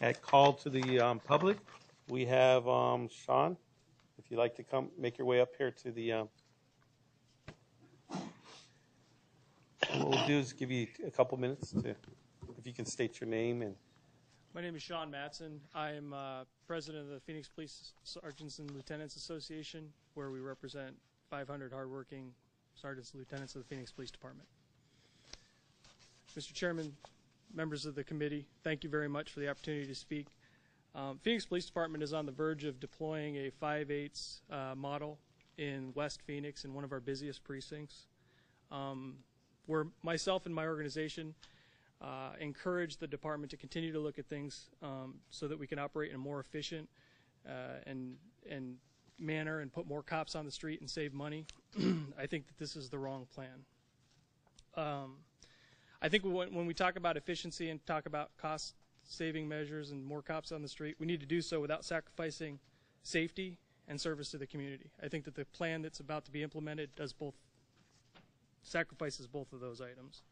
At call to the public, we have Sean. If you'd like to come, make your way up here to the. What we'll do is give you a couple minutes to, if you can state your name and. My name is Sean Mattson. I am president of the Phoenix Police Sergeants and Lieutenants Association, where we represent 500 hardworking sergeants and lieutenants of the Phoenix Police Department. Mr. Chairman, members of the committee, thank you very much for the opportunity to speak. Phoenix Police Department is on the verge of deploying a 5/8 model in West Phoenix in one of our busiest precincts. Where myself and my organization encourage the department to continue to look at things so that we can operate in a more efficient and manner and put more cops on the street and save money. I think that this is the wrong plan. I think when we talk about efficiency and talk about cost-saving measures and more cops on the street, we need to do so without sacrificing safety and service to the community. I think that the plan that's about to be implemented does both, sacrifices both of those items.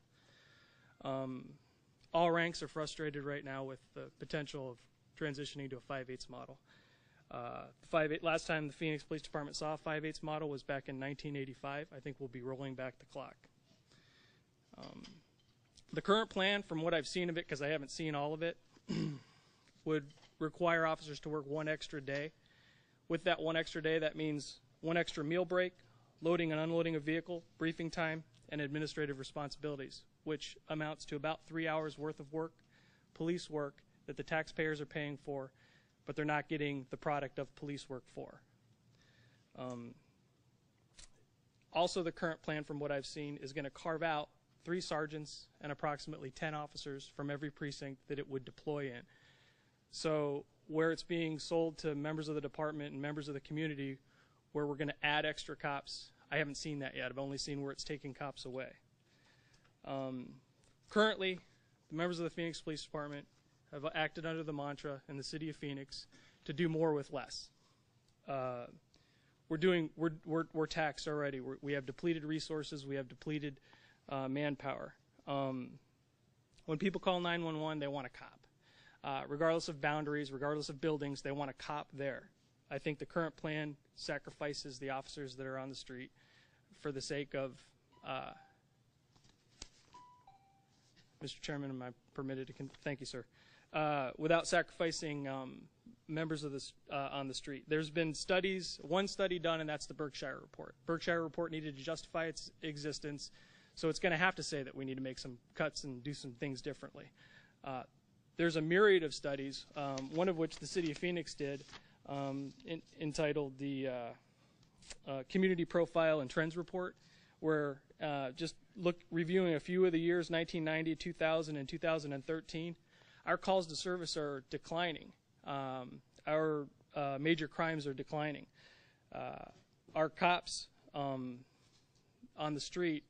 All ranks are frustrated right now with the potential of transitioning to a 5/8 model. Last time the Phoenix Police Department saw a 5/8 model was back in 1985. I think we'll be rolling back the clock. The current plan, from what I've seen of it, because I haven't seen all of it, would require officers to work one extra day. With that one extra day, that means one extra meal break, loading and unloading a vehicle, briefing time, and administrative responsibilities, which amounts to about 3 hours worth of work, police work that the taxpayers are paying for, but they're not getting the product of police work for. Also, the current plan, from what I've seen, is going to carve out 3 sergeants and approximately 10 officers from every precinct that it would deploy in. So where it's being sold to members of the department and members of the community, where we're going to add extra cops, I haven't seen that yet. I've only seen where it's taking cops away. Currently, the members of the Phoenix Police Department have acted under the mantra in the city of Phoenix to do more with less. We're taxed already. We have depleted resources. We have depleted manpower. When people call 911, they want a cop. Regardless of boundaries, regardless of buildings, they want a cop there. I think the current plan sacrifices the officers that are on the street for the sake of, Mr. Chairman, am I permitted to, thank you, sir, without sacrificing members of this on the street. There's been studies, one study done, and that's the Berkshire report. Berkshire report needed to justify its existence, so it's going to have to say that we need to make some cuts and do some things differently. There's a myriad of studies, one of which the city of Phoenix did, entitled the Community Profile and Trends Report, where just reviewing a few of the years, 1990, 2000, and 2013, our calls to service are declining. Our major crimes are declining. Our cops on the street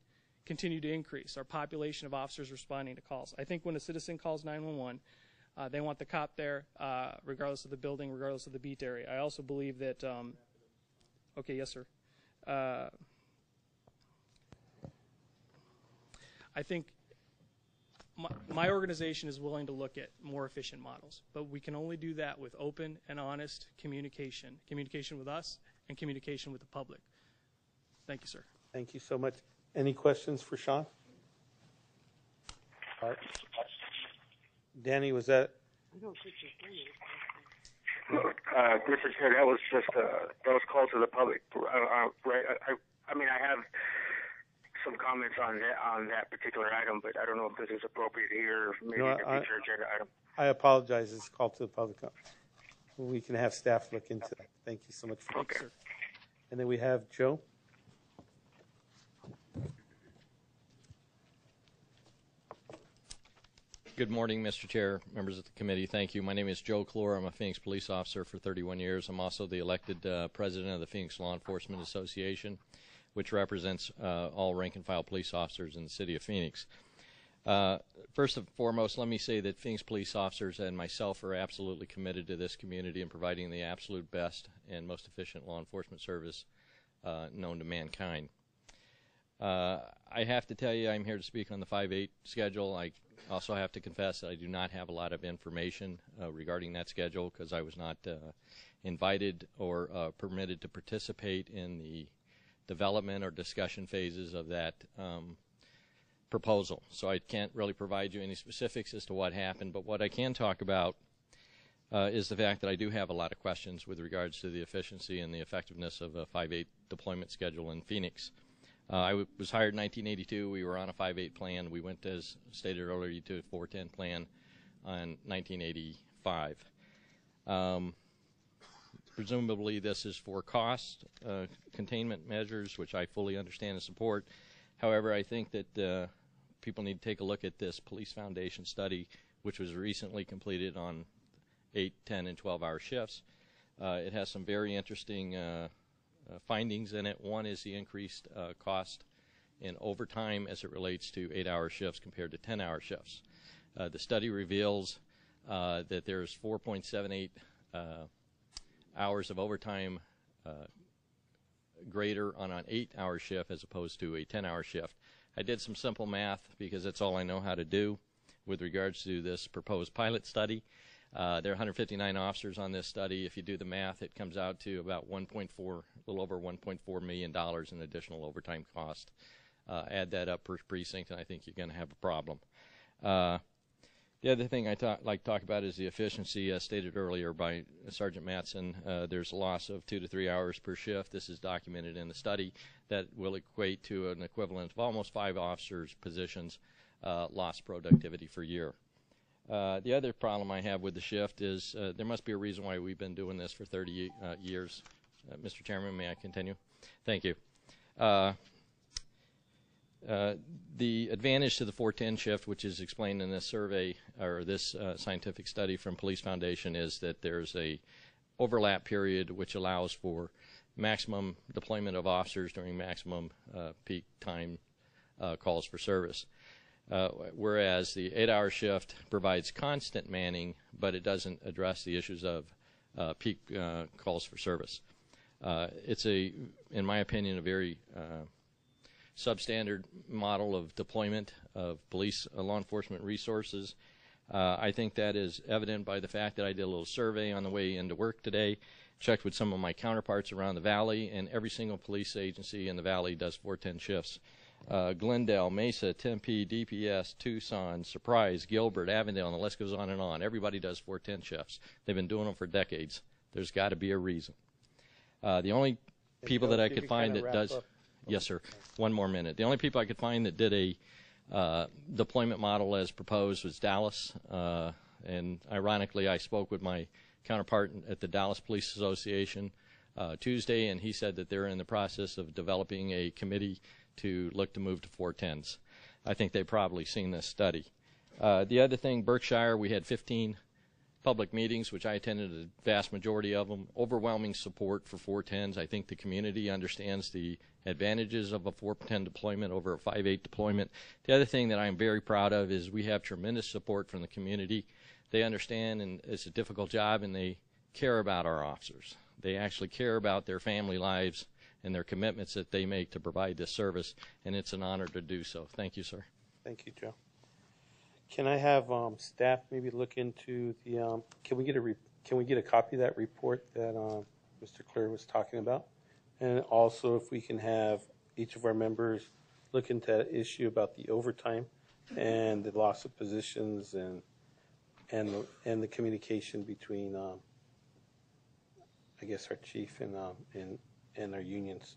continue to increase. Our population of officers responding to calls. I think when a citizen calls 911, they want the cop there, regardless of the building, regardless of the beat area. I also believe that, okay, yes, sir. I think my organization is willing to look at more efficient models, but we can only do that with open and honest communication with us and communication with the public. Thank you, sir. Thank you so much. Any questions for Sean? All right. Danny, was that? I don't think Mr. Chair, that was just that was called to the public. Right? I mean, I have some comments on that particular item, but I don't know if this is appropriate here. Maybe in the future agenda item. I apologize. It's called to the public. We can have staff look into that. Thank you so much for that, sir. And then we have Joe. Good morning, Mr. Chair, members of the committee. Thank you. My name is Joe Clure. I'm a Phoenix police officer for 31 years. I'm also the elected president of the Phoenix Law Enforcement Association, which represents all rank-and-file police officers in the city of Phoenix. First and foremost, let me say that Phoenix police officers and myself are absolutely committed to this community and providing the absolute best and most efficient law enforcement service known to mankind. I have to tell you, I'm here to speak on the 5-8 schedule. I also have to confess that I do not have a lot of information regarding that schedule because I was not invited or permitted to participate in the development or discussion phases of that proposal. So I can't really provide you any specifics as to what happened, but what I can talk about is the fact that I do have a lot of questions with regards to the efficiency and the effectiveness of a 5-8 deployment schedule in Phoenix. I was hired in 1982. We were on a 5-8 plan. We went, as stated earlier, to a 4-10 plan in 1985. Presumably this is for cost containment measures, which I fully understand and support. However, I think that people need to take a look at this Police Foundation study, which was recently completed on 8, 10, and 12-hour shifts. It has some very interesting findings in it. One is the increased cost in overtime as it relates to 8-hour shifts compared to 10-hour shifts. The study reveals that there's 4.78 hours of overtime greater on an 8-hour shift as opposed to a 10-hour shift. I did some simple math because that's all I know how to do with regards to this proposed pilot study. There are 159 officers on this study. If you do the math, it comes out to about a little over $1.4 million in additional overtime cost. Add that up per precinct, and I think you're going to have a problem. The other thing I'd like to talk about is the efficiency, as stated earlier by Sergeant Mattson. There's a loss of 2 to 3 hours per shift. This is documented in the study. That will equate to an equivalent of almost 5 officers' positions lost productivity for a year. The other problem I have with the shift is there must be a reason why we've been doing this for 30 years. Mr. Chairman, may I continue? Thank you. The advantage to the 410 shift, which is explained in this survey or this scientific study from Police Foundation, is that there's a overlap period which allows for maximum deployment of officers during maximum peak time calls for service. Whereas the 8-hour shift provides constant manning, but it doesn't address the issues of peak calls for service. It's in my opinion, a very substandard model of deployment of police law enforcement resources. I think that is evident by the fact that I did a little survey on the way into work today, checked with some of my counterparts around the Valley, and every single police agency in the Valley does 410 shifts. Glendale, Mesa, Tempe, DPS, Tucson, Surprise, Gilbert, Avondale, and the list goes on and on. Everybody does 410 shifts. They've been doing them for decades. There's got to be a reason. The only people that I could find that does... Yes, sir. One more minute. The only people I could find that did a deployment model as proposed was Dallas. And ironically, I spoke with my counterpart at the Dallas Police Association Tuesday, and he said that they're in the process of developing a committee to look to move to 410s. I think they've probably seen this study. The other thing, Berkshire, we had 15 public meetings, which I attended a vast majority of them. Overwhelming support for 410s. I think the community understands the advantages of a 410 deployment over a 5-8 deployment. The other thing that I'm very proud of is we have tremendous support from the community. They understand, and it's a difficult job, and they care about our officers. They actually care about their family lives and their commitments that they make to provide this service, and it's an honor to do so. Thank you, sir. Thank you, Joe. Can I have staff maybe look into the? Can we get a copy of that report that Mr. Clure was talking about, and also if we can have each of our members look into that issue about the overtime and the loss of positions and the communication between I guess our chief and our unions.